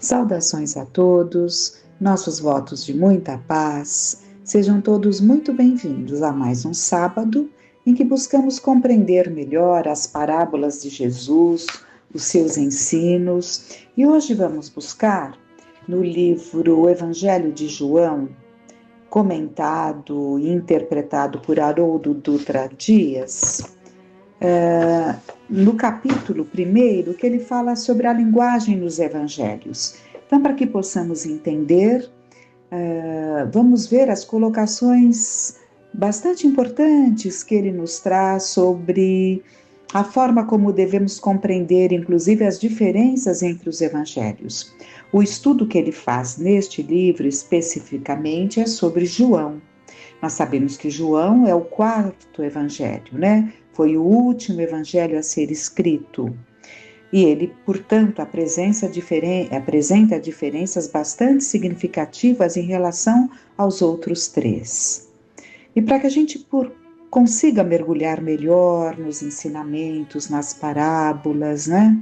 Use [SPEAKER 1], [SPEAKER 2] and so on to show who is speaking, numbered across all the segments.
[SPEAKER 1] Saudações a todos, nossos votos de muita paz. Sejam todos muito bem-vindos a mais um sábado em que buscamos compreender melhor as parábolas de Jesus, os seus ensinos, e hoje vamos buscar no livro O Evangelho de João, comentado e interpretado por Haroldo Dutra Dias, no capítulo 1, que ele fala sobre a linguagem nos evangelhos. Então, para que possamos entender, vamos ver as colocações bastante importantes que ele nos traz sobre a forma como devemos compreender, inclusive, as diferenças entre os evangelhos. O estudo que ele faz neste livro, especificamente, é sobre João. Nós sabemos que João é o quarto evangelho, né? Foi o último evangelho a ser escrito. E ele, portanto, apresenta diferenças bastante significativas em relação aos outros três. E para que a gente consiga mergulhar melhor nos ensinamentos, nas parábolas, né?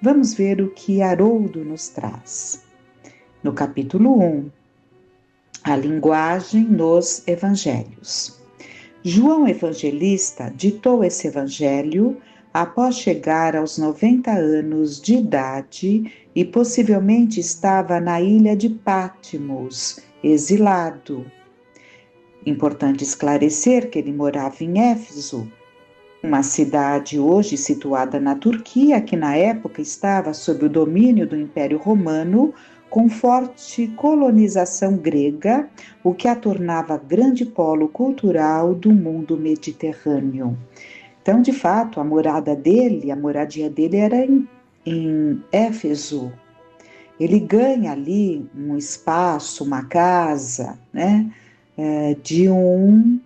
[SPEAKER 1] Vamos ver o que Haroldo nos traz. No capítulo 1, a linguagem nos evangelhos. João Evangelista ditou esse evangelho após chegar aos 90 anos de idade e possivelmente estava na ilha de Patmos, exilado. Importante esclarecer que ele morava em Éfeso, uma cidade hoje situada na Turquia, que na época estava sob o domínio do Império Romano, com forte colonização grega, o que a tornava grande polo cultural do mundo mediterrâneo. Então, de fato, a moradia dele era em Éfeso. Ele ganha ali um espaço, uma casa, né, de um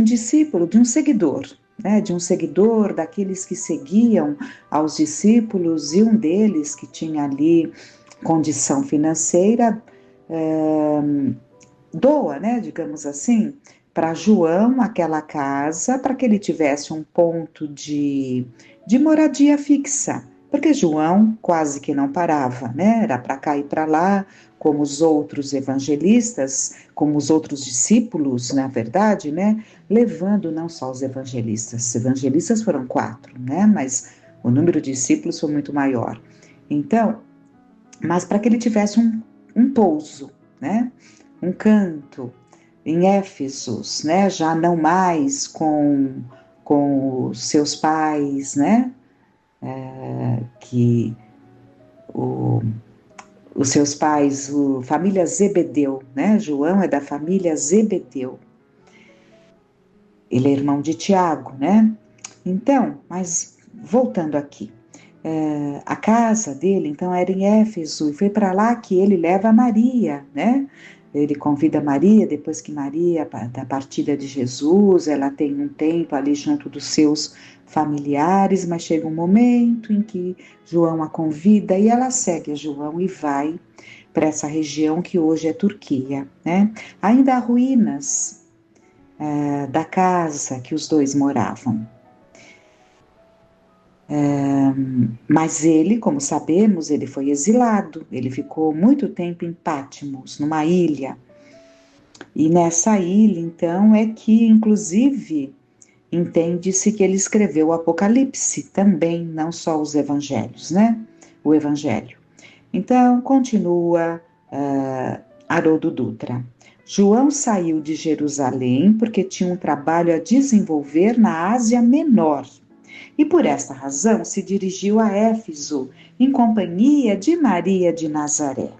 [SPEAKER 1] discípulo, de um seguidor, né, de um seguidor daqueles que seguiam aos discípulos, e um deles que tinha ali condição financeira, doa, né, digamos assim, para João aquela casa, para que ele tivesse um ponto de moradia fixa, porque João quase que não parava, né, era para cá e para lá, como os outros evangelistas, como os outros discípulos, na verdade, né, levando não só os evangelistas foram 4, né, mas o número de discípulos foi muito maior. Então, mas para que ele tivesse um pouso, né, um canto em Éfeso, né, já não mais com os seus pais, né, os seus pais, família Zebedeu, né, João é da família Zebedeu, ele é irmão de Tiago, né, então, mas voltando aqui, a casa dele, então, era em Éfeso, e foi para lá que ele leva Maria, né? Ele convida Maria, depois que Maria, da partida de Jesus, ela tem um tempo ali junto dos seus familiares, mas chega um momento em que João a convida e ela segue a João e vai para essa região que hoje é Turquia, né? Ainda há ruínas da casa que os dois moravam. Mas ele, como sabemos, ele foi exilado, ele ficou muito tempo em Patmos, numa ilha. E nessa ilha, então, é que, inclusive, entende-se que ele escreveu o Apocalipse também, não só os evangelhos, né? O evangelho. Então, continua Haroldo Dutra. João saiu de Jerusalém porque tinha um trabalho a desenvolver na Ásia Menor. E por esta razão se dirigiu a Éfeso, em companhia de Maria de Nazaré.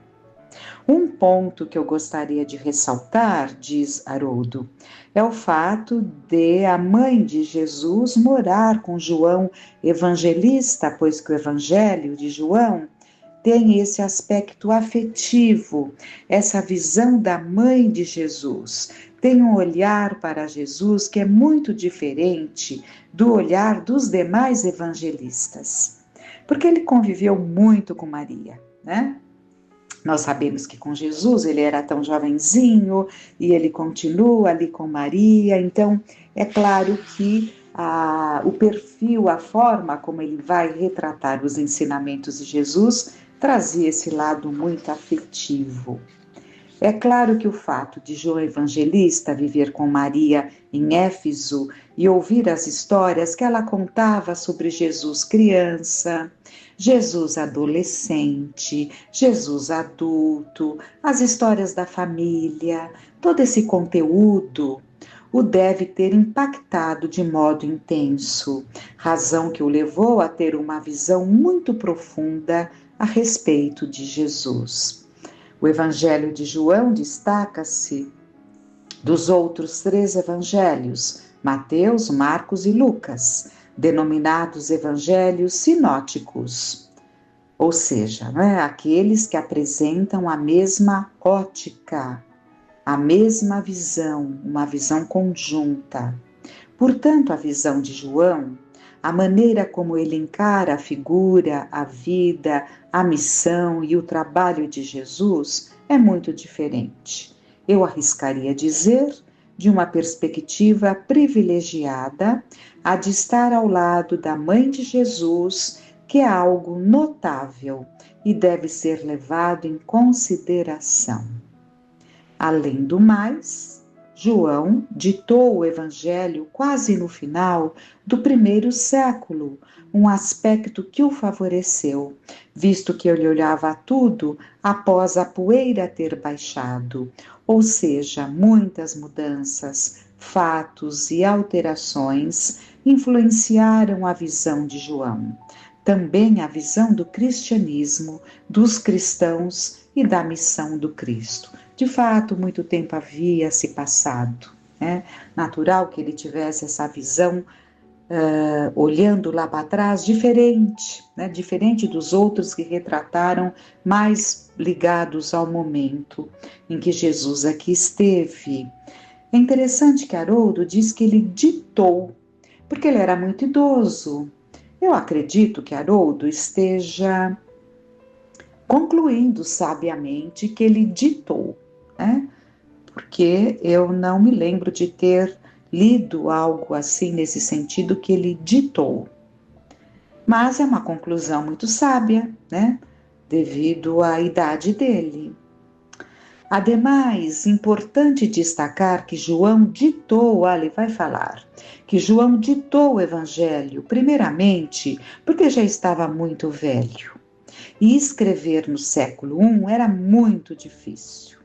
[SPEAKER 1] Um ponto que eu gostaria de ressaltar, diz Haroldo, é o fato de a mãe de Jesus morar com João Evangelista, pois que o Evangelho de João tem esse aspecto afetivo, essa visão da mãe de Jesus. Tem um olhar para Jesus que é muito diferente do olhar dos demais evangelistas, porque ele conviveu muito com Maria, né? Nós sabemos que com Jesus ele era tão jovenzinho e ele continua ali com Maria, então é claro que o perfil, a forma como ele vai retratar os ensinamentos de Jesus trazia esse lado muito afetivo. É claro que o fato de João Evangelista viver com Maria em Éfeso e ouvir as histórias que ela contava sobre Jesus criança, Jesus adolescente, Jesus adulto, as histórias da família, todo esse conteúdo o deve ter impactado de modo intenso, razão que o levou a ter uma visão muito profunda a respeito de Jesus. O Evangelho de João destaca-se dos outros 3 evangelhos, Mateus, Marcos e Lucas, denominados evangelhos sinóticos, ou seja, aqueles que apresentam a mesma ótica, a mesma visão, uma visão conjunta. Portanto, a visão de João, a maneira como ele encara a figura, a vida, a missão e o trabalho de Jesus é muito diferente. Eu arriscaria dizer, de uma perspectiva privilegiada, a de estar ao lado da mãe de Jesus, que é algo notável e deve ser levado em consideração. Além do mais, João ditou o Evangelho quase no final do 1º século, um aspecto que o favoreceu, visto que ele olhava tudo após a poeira ter baixado, ou seja, muitas mudanças, fatos e alterações influenciaram a visão de João. Também a visão do cristianismo, dos cristãos e da missão do Cristo. De fato, muito tempo havia se passado. Natural que ele tivesse essa visão, olhando lá para trás, diferente, diferente dos outros que retrataram, mais ligados ao momento em que Jesus aqui esteve. É interessante que Haroldo diz que ele ditou, porque ele era muito idoso. Eu acredito que Haroldo esteja concluindo sabiamente que ele ditou, porque eu não me lembro de ter lido algo assim nesse sentido que ele ditou. Mas é uma conclusão muito sábia, devido à idade dele. Ademais, importante destacar que João ditou, ele vai falar, que João ditou o Evangelho, primeiramente, porque já estava muito velho. E escrever no século I era muito difícil.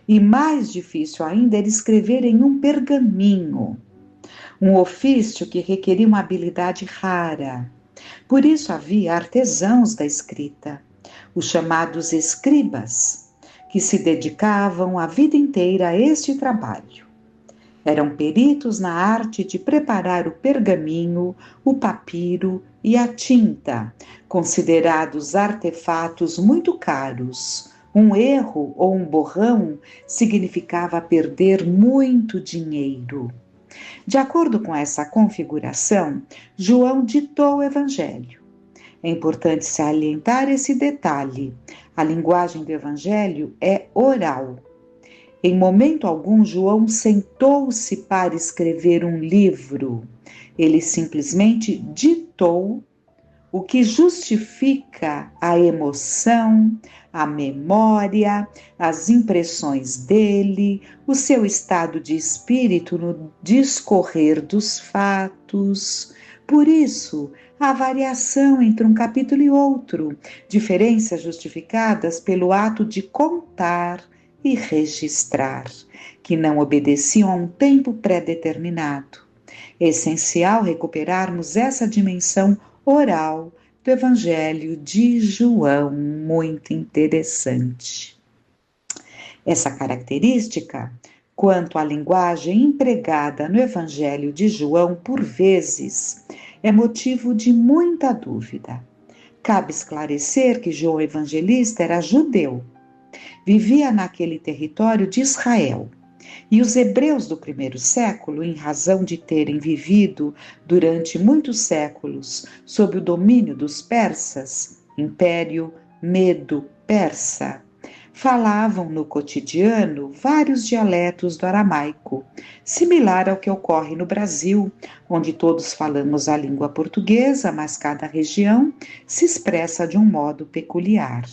[SPEAKER 1] E mais difícil ainda era escrever em um pergaminho, um ofício que requeria uma habilidade rara. Por isso havia artesãos da escrita, os chamados escribas, que se dedicavam a vida inteira a este trabalho. Eram peritos na arte de preparar o pergaminho, o papiro e a tinta, considerados artefatos muito caros. Um erro ou um borrão significava perder muito dinheiro. De acordo com essa configuração, João ditou o Evangelho. É importante salientar esse detalhe. A linguagem do Evangelho é oral. Em momento algum, João sentou-se para escrever um livro. Ele simplesmente ditou, o que justifica a emoção, a memória, as impressões dele, o seu estado de espírito no discorrer dos fatos. Por isso, há variação entre um capítulo e outro, diferenças justificadas pelo ato de contar e registrar, que não obedeciam a um tempo pré-determinado. É essencial recuperarmos essa dimensão oral do Evangelho de João, muito interessante. Essa característica, quanto à linguagem empregada no Evangelho de João, por vezes, é motivo de muita dúvida. Cabe esclarecer que João Evangelista era judeu, vivia naquele território de Israel. E os hebreus do 1º século, em razão de terem vivido durante muitos séculos sob o domínio dos persas, Império Medo-Persa, falavam no cotidiano vários dialetos do aramaico, similar ao que ocorre no Brasil, onde todos falamos a língua portuguesa, mas cada região se expressa de um modo peculiar.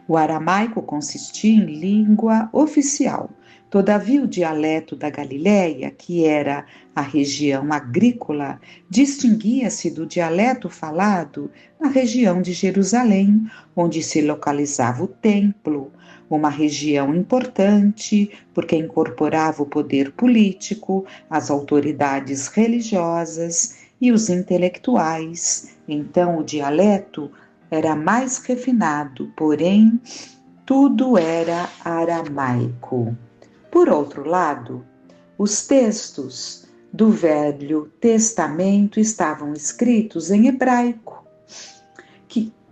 [SPEAKER 1] O aramaico consistia em língua oficial. Todavia, o dialeto da Galiléia, que era a região agrícola, distinguia-se do dialeto falado na região de Jerusalém, onde se localizava o templo, uma região importante porque incorporava o poder político, as autoridades religiosas e os intelectuais. Então, o dialeto era mais refinado, porém, tudo era aramaico. Por outro lado, os textos do Velho Testamento estavam escritos em hebraico.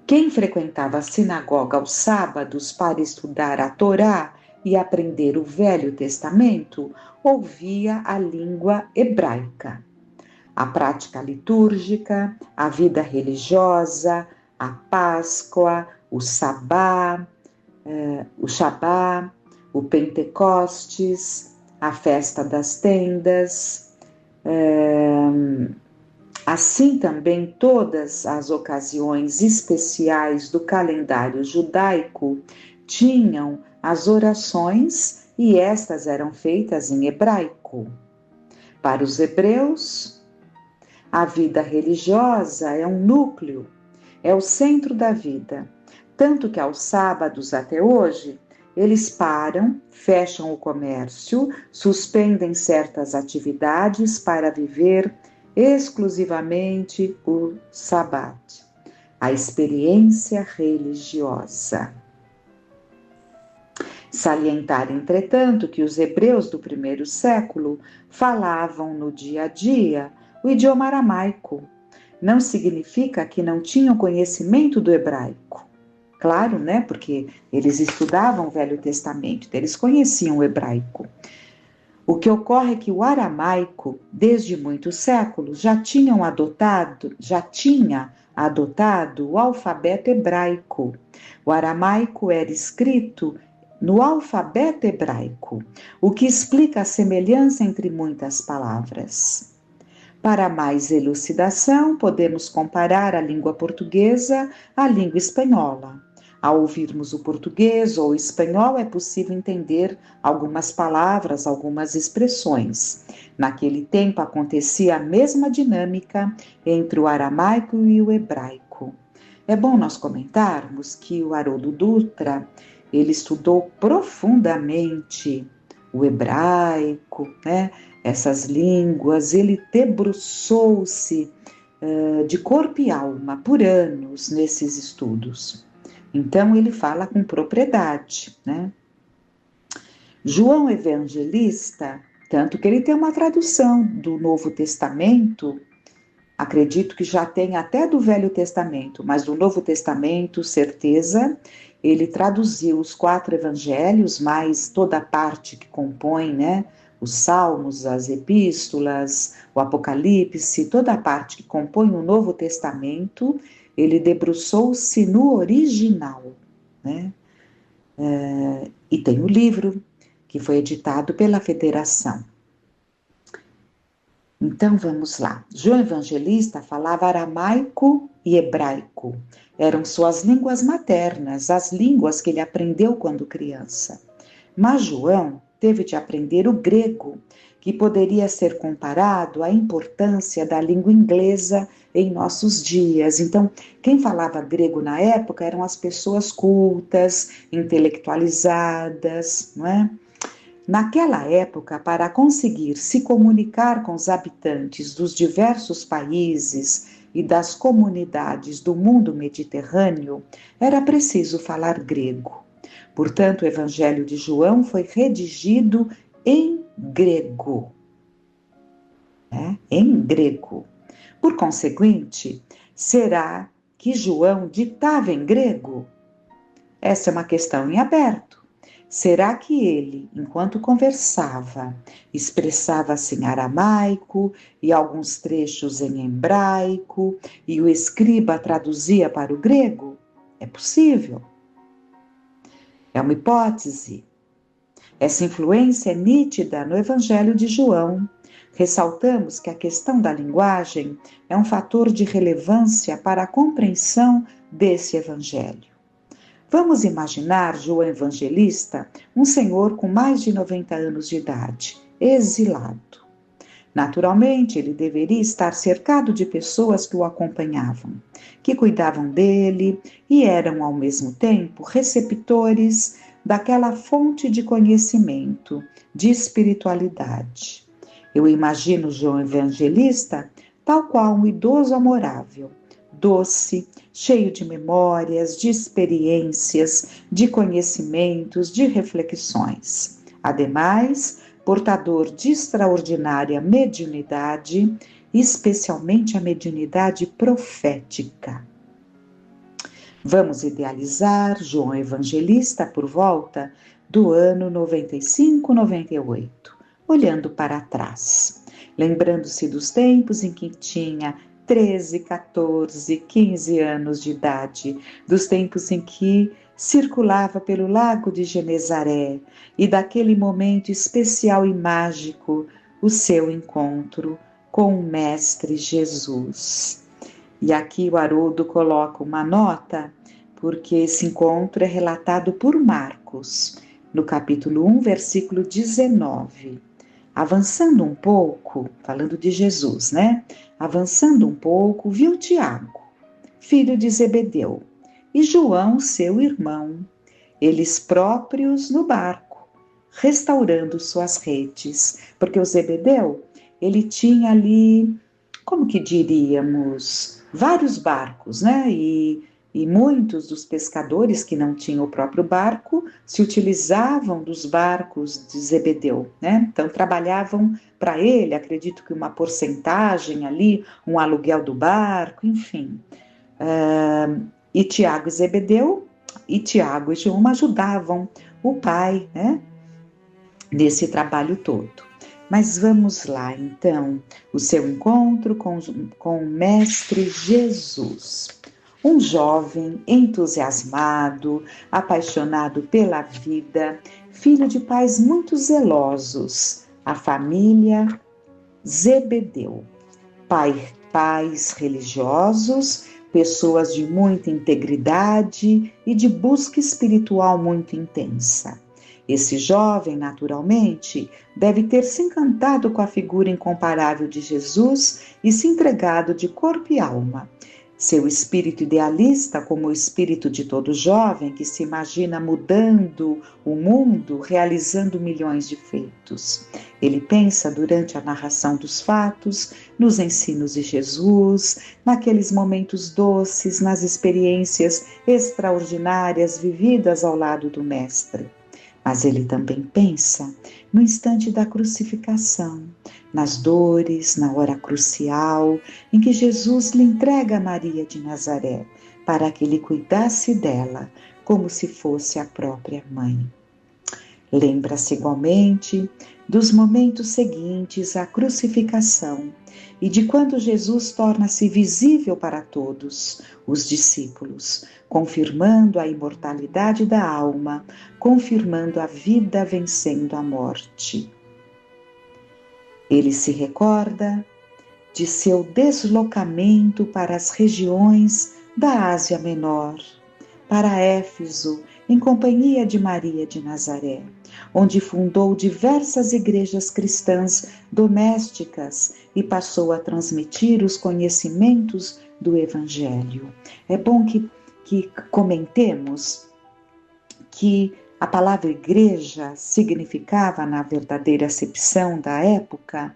[SPEAKER 1] Quem frequentava a sinagoga aos sábados para estudar a Torá e aprender o Velho Testamento, ouvia a língua hebraica. A prática litúrgica, a vida religiosa, a Páscoa, o Sabá, o Shabá, o Pentecostes, a festa das tendas, assim também todas as ocasiões especiais do calendário judaico tinham as orações e estas eram feitas em hebraico. Para os hebreus, a vida religiosa é um núcleo, é o centro da vida, tanto que aos sábados até hoje, eles param, fecham o comércio, suspendem certas atividades para viver exclusivamente o Shabat, a experiência religiosa. Salientar, entretanto, que os hebreus do primeiro século falavam no dia a dia o idioma aramaico. Não significa que não tinham conhecimento do hebraico. Claro, né? Porque eles estudavam o Velho Testamento, eles conheciam o hebraico. O que ocorre é que o aramaico, desde muitos séculos, já tinha adotado o alfabeto hebraico. O aramaico era escrito no alfabeto hebraico, o que explica a semelhança entre muitas palavras. Para mais elucidação, podemos comparar a língua portuguesa à língua espanhola. Ao ouvirmos o português ou o espanhol, é possível entender algumas palavras, algumas expressões. Naquele tempo acontecia a mesma dinâmica entre o aramaico e o hebraico. É bom nós comentarmos que o Haroldo Dutra, ele estudou profundamente o hebraico, né? Essas línguas, ele debruçou-se de corpo e alma por anos nesses estudos. Então, ele fala com propriedade, né? João Evangelista, tanto que ele tem uma tradução do Novo Testamento, acredito que já tem até do Velho Testamento, mas do Novo Testamento, certeza, ele traduziu os 4 evangelhos, mais toda a parte que compõe, né? Os Salmos, as Epístolas, o Apocalipse, toda a parte que compõe o Novo Testamento, ele debruçou-se no original, né? E tem o livro, que foi editado pela Federação. Então, vamos lá. João Evangelista falava aramaico e hebraico. Eram suas línguas maternas, as línguas que ele aprendeu quando criança. Mas João teve de aprender o grego, que poderia ser comparado à importância da língua inglesa em nossos dias. Então, quem falava grego na época eram as pessoas cultas, intelectualizadas, não é? Naquela época, para conseguir se comunicar com os habitantes dos diversos países e das comunidades do mundo mediterrâneo, era preciso falar grego. Portanto, o Evangelho de João foi redigido em grego. Em grego. Por conseguinte, será que João ditava em grego? Essa é uma questão em aberto. Será que ele, enquanto conversava, expressava-se em aramaico e alguns trechos em hebraico e o escriba traduzia para o grego? É possível. É uma hipótese. Essa influência é nítida no Evangelho de João. Ressaltamos que a questão da linguagem é um fator de relevância para a compreensão desse Evangelho. Vamos imaginar João Evangelista, um senhor com mais de 90 anos de idade, exilado. Naturalmente, ele deveria estar cercado de pessoas que o acompanhavam, que cuidavam dele e eram, ao mesmo tempo, receptores daquela fonte de conhecimento, de espiritualidade. Eu imagino João Evangelista tal qual um idoso amorável, doce, cheio de memórias, de experiências, de conhecimentos, de reflexões. Ademais, portador de extraordinária mediunidade, especialmente a mediunidade profética. Vamos idealizar João Evangelista por volta do ano 95, 98, olhando para trás, lembrando-se dos tempos em que tinha 13, 14, 15 anos de idade, dos tempos em que circulava pelo lago de Genezaré e daquele momento especial e mágico, o seu encontro com o Mestre Jesus. E aqui o Haroldo coloca uma nota, porque esse encontro é relatado por Marcos, no capítulo 1, versículo 19. Avançando um pouco, falando de Jesus, né? Avançando um pouco, viu Tiago, filho de Zebedeu, e João, seu irmão, eles próprios no barco, restaurando suas redes, porque o Zebedeu, ele tinha ali, como que diríamos, vários barcos, né? E muitos dos pescadores que não tinham o próprio barco se utilizavam dos barcos de Zebedeu, né? Então trabalhavam para ele, acredito que uma porcentagem ali, um aluguel do barco, enfim. E Tiago e Zebedeu, e Tiago e João ajudavam o pai, né? Nesse trabalho todo. Mas vamos lá, então, o seu encontro com o Mestre Jesus. Um jovem entusiasmado, apaixonado pela vida, filho de pais muito zelosos, a família Zebedeu. Pais religiosos, pessoas de muita integridade e de busca espiritual muito intensa. Esse jovem, naturalmente, deve ter se encantado com a figura incomparável de Jesus e se entregado de corpo e alma. Seu espírito idealista, como o espírito de todo jovem que se imagina mudando o mundo, realizando milhões de feitos. Ele pensa durante a narração dos fatos, nos ensinos de Jesus, naqueles momentos doces, nas experiências extraordinárias vividas ao lado do Mestre. Mas ele também pensa no instante da crucificação, nas dores, na hora crucial em que Jesus lhe entrega a Maria de Nazaré para que ele cuidasse dela como se fosse a própria mãe. Lembra-se igualmente dos momentos seguintes à crucificação e de quando Jesus torna-se visível para todos os discípulos, confirmando a imortalidade da alma, confirmando a vida vencendo a morte. Ele se recorda de seu deslocamento para as regiões da Ásia Menor, para Éfeso, em companhia de Maria de Nazaré, onde fundou diversas igrejas cristãs domésticas e passou a transmitir os conhecimentos do Evangelho. É bom que comentemos que a palavra igreja significava, na verdadeira acepção da época,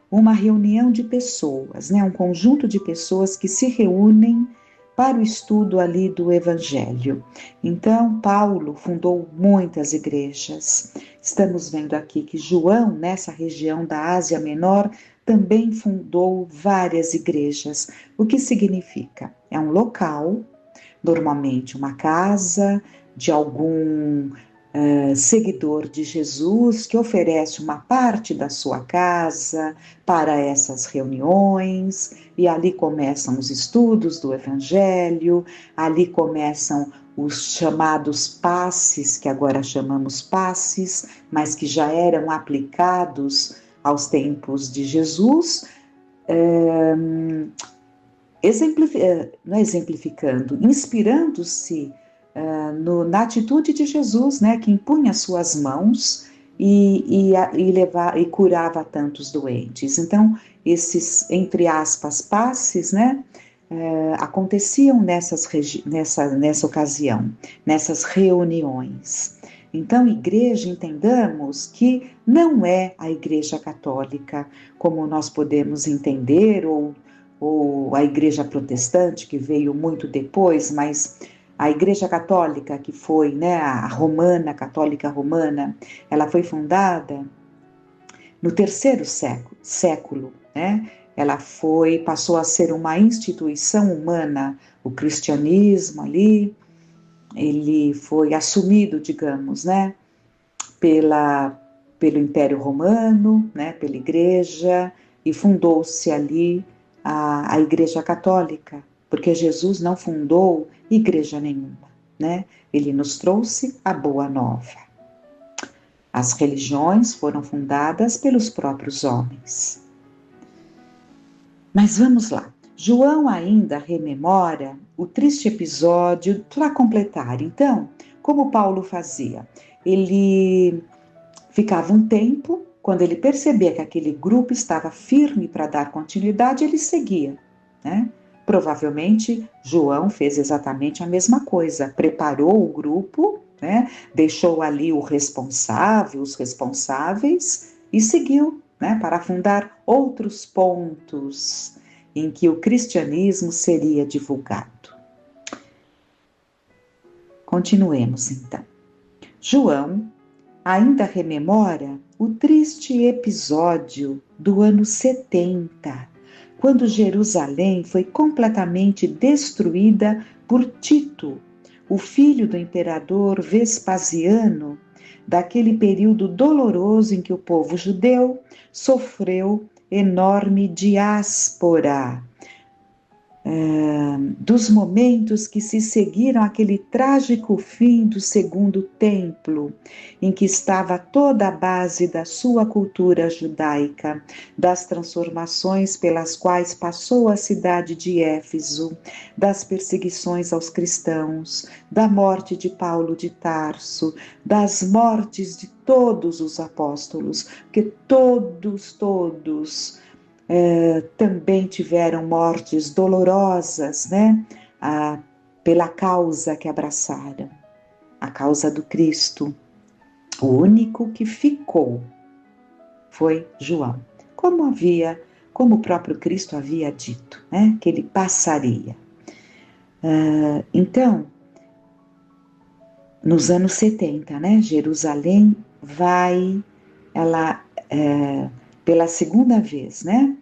[SPEAKER 1] uma reunião de pessoas, né? Um conjunto de pessoas que se reúnem para o estudo ali do Evangelho. Então, Paulo fundou muitas igrejas. Estamos vendo aqui que João, nessa região da Ásia Menor, também fundou várias igrejas. O que significa? É um local, normalmente uma casa de algum seguidor de Jesus que oferece uma parte da sua casa para essas reuniões, e ali começam os estudos do Evangelho, ali começam os chamados passes, que agora chamamos passes, mas que já eram aplicados aos tempos de Jesus, não é exemplificando, inspirando-se na atitude de Jesus, né, que impunha suas mãos e curava tantos doentes. Então, esses, entre aspas, passes, né, aconteciam nessa ocasião, nessas reuniões. Então, igreja, entendamos que não é a Igreja Católica, como nós podemos entender, ou a Igreja Protestante, que veio muito depois, mas a Igreja Católica, que foi, né, a romana, católica romana, ela foi fundada no terceiro século, né? Ela passou a ser uma instituição humana. O cristianismo ali, ele foi assumido, digamos, né, pelo Império Romano, né, pela Igreja, e fundou-se ali a Igreja Católica, porque Jesus não fundou igreja nenhuma, né? Ele nos trouxe a boa nova. As religiões foram fundadas pelos próprios homens. Mas vamos lá. João ainda rememora o triste episódio para completar. Então, como Paulo fazia? Ele ficava um tempo, quando ele percebia que aquele grupo estava firme para dar continuidade, ele seguia, né? Provavelmente, João fez exatamente a mesma coisa, preparou o grupo, né? Deixou ali os responsáveis e seguiu, né? Para fundar outros pontos em que o cristianismo seria divulgado. Continuemos então. João ainda rememora o triste episódio do ano 70, quando Jerusalém foi completamente destruída por Tito, o filho do imperador Vespasiano, daquele período doloroso em que o povo judeu sofreu enorme diáspora, dos momentos que se seguiram aquele trágico fim do segundo templo, em que estava toda a base da sua cultura judaica, das transformações pelas quais passou a cidade de Éfeso, das perseguições aos cristãos, da morte de Paulo de Tarso, das mortes de todos os apóstolos, porque todos também tiveram mortes dolorosas, né? Pela causa que abraçaram, a causa do Cristo. O único que ficou foi João, como o próprio Cristo havia dito, né? Que ele passaria. Então, nos anos 70, né? Jerusalém pela segunda vez, né?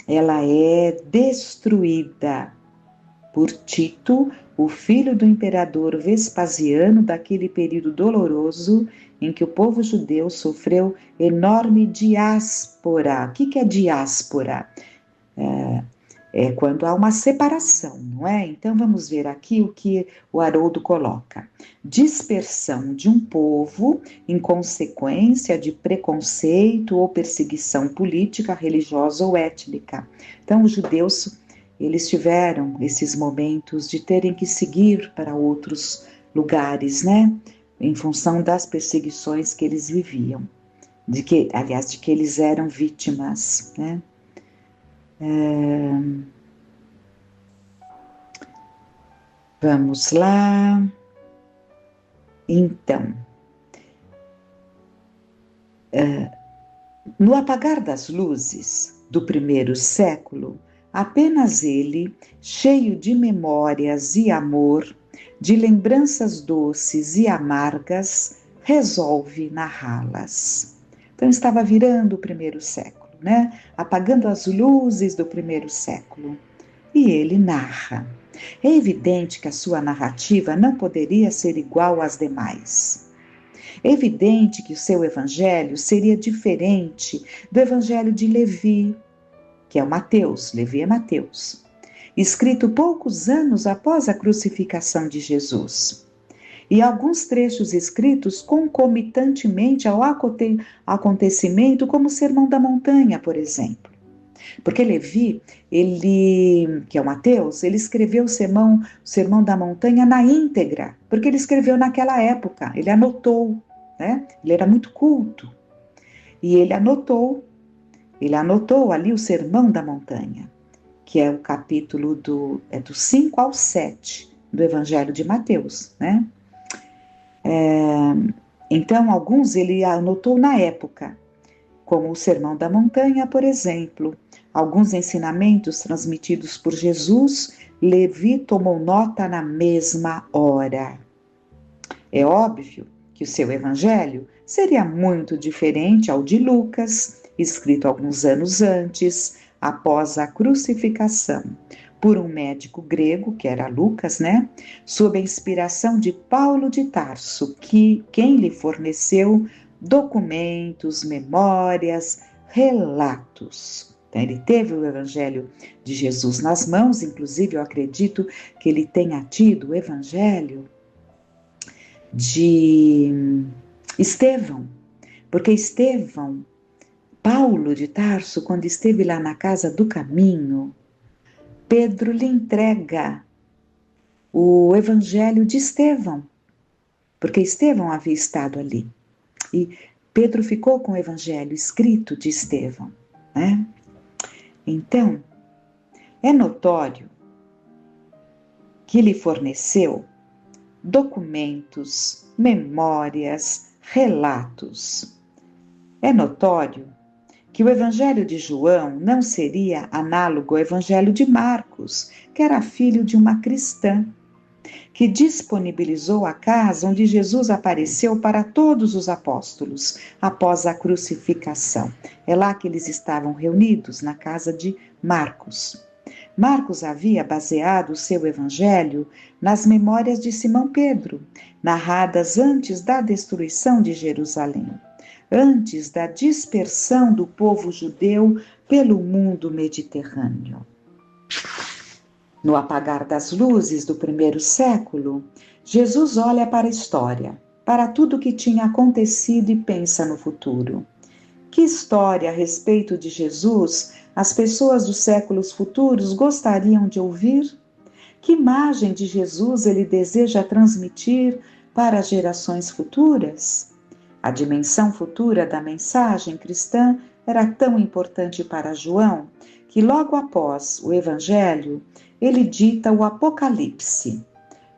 [SPEAKER 1] Ela é destruída por Tito, o filho do imperador Vespasiano, daquele período doloroso em que o povo judeu sofreu enorme diáspora. O que é diáspora? É quando há uma separação, não é? Então vamos ver aqui o que o Haroldo coloca. Dispersão de um povo em consequência de preconceito ou perseguição política, religiosa ou étnica. Então os judeus, eles tiveram esses momentos de terem que seguir para outros lugares, né? Em função das perseguições que eles viviam, de que eles eram vítimas, né? Vamos lá. Então, no apagar das luzes do primeiro século, apenas ele, cheio de memórias e amor, de lembranças doces e amargas, resolve narrá-las. Então, estava virando o primeiro século, né? Apagando as luzes do primeiro século. E ele narra. É evidente que a sua narrativa não poderia ser igual às demais. É evidente que o seu evangelho seria diferente do evangelho de Levi, que é o Mateus. Levi é Mateus, escrito poucos anos após a crucificação de Jesus. e alguns trechos escritos concomitantemente ao acontecimento, como o Sermão da Montanha, por exemplo. Porque Levi, que é o Mateus, ele escreveu o Sermão da Montanha na íntegra, porque ele escreveu naquela época, ele anotou, né? Ele era muito culto, e ele anotou ali o Sermão da Montanha, que é o capítulo do 5 ao 7 do Evangelho de Mateus, né? Então, alguns ele anotou na época, como o Sermão da Montanha, por exemplo. Alguns ensinamentos transmitidos por Jesus, Levi tomou nota na mesma hora. É óbvio que o seu evangelho seria muito diferente ao de Lucas, escrito alguns anos antes, após a crucificação, por um médico grego, que era Lucas, né? Sob a inspiração de Paulo de Tarso, quem lhe forneceu documentos, memórias, relatos. Então, ele teve o Evangelho de Jesus nas mãos, inclusive eu acredito que ele tenha tido o Evangelho de Estevão, porque Estevão, Paulo de Tarso, quando esteve lá na casa do caminho, Pedro lhe entrega o Evangelho de Estevão, porque Estevão havia estado ali. E Pedro ficou com o Evangelho escrito de Estevão, né? Então, é notório que lhe forneceu documentos, memórias, relatos. É notório que o Evangelho de João não seria análogo ao Evangelho de Marcos, que era filho de uma cristã, que disponibilizou a casa onde Jesus apareceu para todos os apóstolos após a crucificação. É lá que eles estavam reunidos, na casa de Marcos. Marcos havia baseado o seu evangelho nas memórias de Simão Pedro, narradas antes da destruição de Jerusalém, antes da dispersão do povo judeu pelo mundo mediterrâneo. No apagar das luzes do primeiro século, Jesus olha para a história, para tudo o que tinha acontecido e pensa no futuro. Que história a respeito de Jesus as pessoas dos séculos futuros gostariam de ouvir? Que imagem de Jesus ele deseja transmitir para as gerações futuras? A dimensão futura da mensagem cristã era tão importante para João que logo após o Evangelho, ele dita o Apocalipse.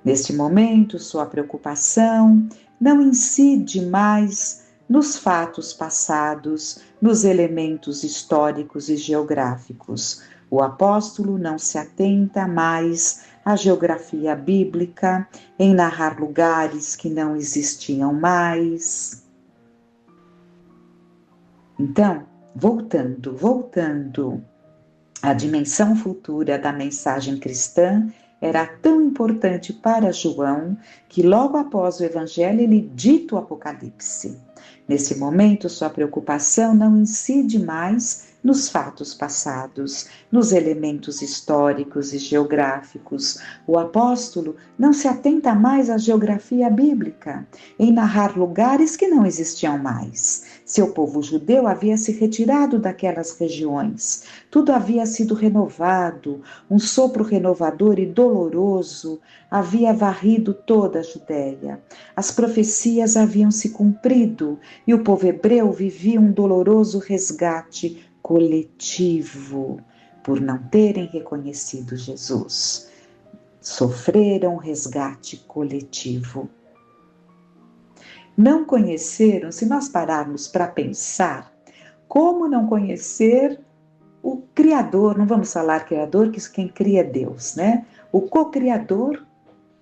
[SPEAKER 1] Neste momento, sua preocupação não incide mais nos fatos passados, nos elementos históricos e geográficos. O apóstolo não se atenta mais à geografia bíblica, em narrar lugares que não existiam mais. Então, voltando, a dimensão futura da mensagem cristã era tão importante para João que logo após o Evangelho ele dita o Apocalipse. Nesse momento, sua preocupação não incide mais nos fatos passados, nos elementos históricos e geográficos. O apóstolo não se atenta mais à geografia bíblica, em narrar lugares que não existiam mais. Seu povo judeu havia se retirado daquelas regiões. Tudo havia sido renovado, um sopro renovador e doloroso havia varrido toda a Judéia. As profecias haviam se cumprido e o povo hebreu vivia um doloroso resgate coletivo por não terem reconhecido Jesus. Sofreram resgate coletivo. Não conheceram, se nós pararmos para pensar, como não conhecer o Criador, não vamos falar Criador, que quem cria é Deus, né? O co-criador,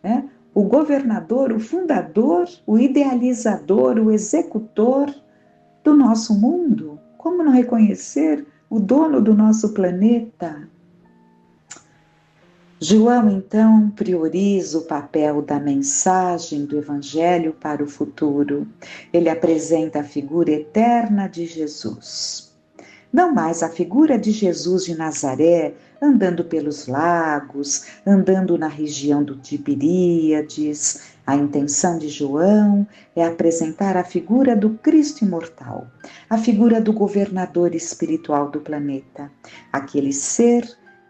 [SPEAKER 1] né? O governador, o fundador, o idealizador, o executor do nosso mundo. Como não reconhecer o dono do nosso planeta? João, então, prioriza o papel da mensagem do Evangelho para o futuro. Ele apresenta a figura eterna de Jesus. Não mais a figura de Jesus de Nazaré, andando pelos lagos, andando na região do Tiberíades. A intenção de João é apresentar a figura do Cristo imortal, a figura do governador espiritual do planeta, aquele ser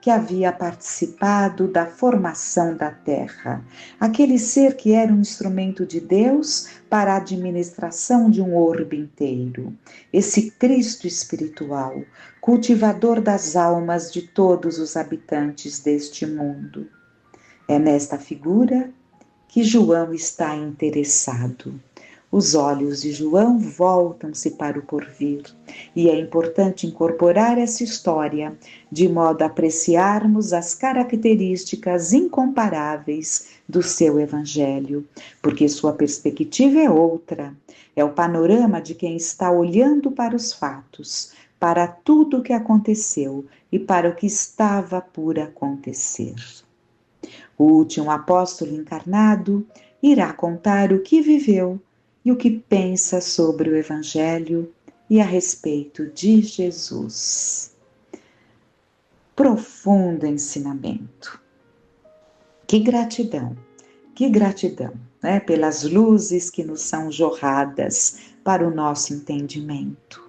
[SPEAKER 1] que havia participado da formação da Terra, aquele ser que era um instrumento de Deus para a administração de um orbe inteiro, esse Cristo espiritual, cultivador das almas de todos os habitantes deste mundo. É nesta figura que João está interessado. Os olhos de João voltam-se para o porvir, e é importante incorporar essa história de modo a apreciarmos as características incomparáveis do seu evangelho, porque sua perspectiva é outra, é o panorama de quem está olhando para os fatos, para tudo o que aconteceu e para o que estava por acontecer. O último apóstolo encarnado irá contar o que viveu e o que pensa sobre o Evangelho e a respeito de Jesus. Profundo ensinamento. Que gratidão, né, pelas luzes que nos são jorradas para o nosso entendimento.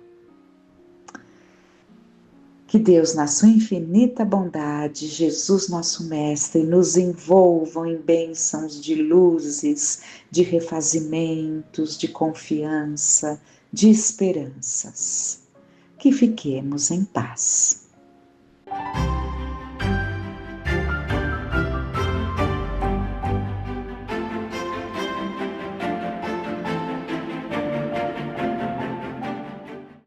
[SPEAKER 1] Que Deus, na sua infinita bondade, Jesus, nosso Mestre, nos envolvam em bênçãos de luzes, de refazimentos, de confiança, de esperanças. Que fiquemos em paz.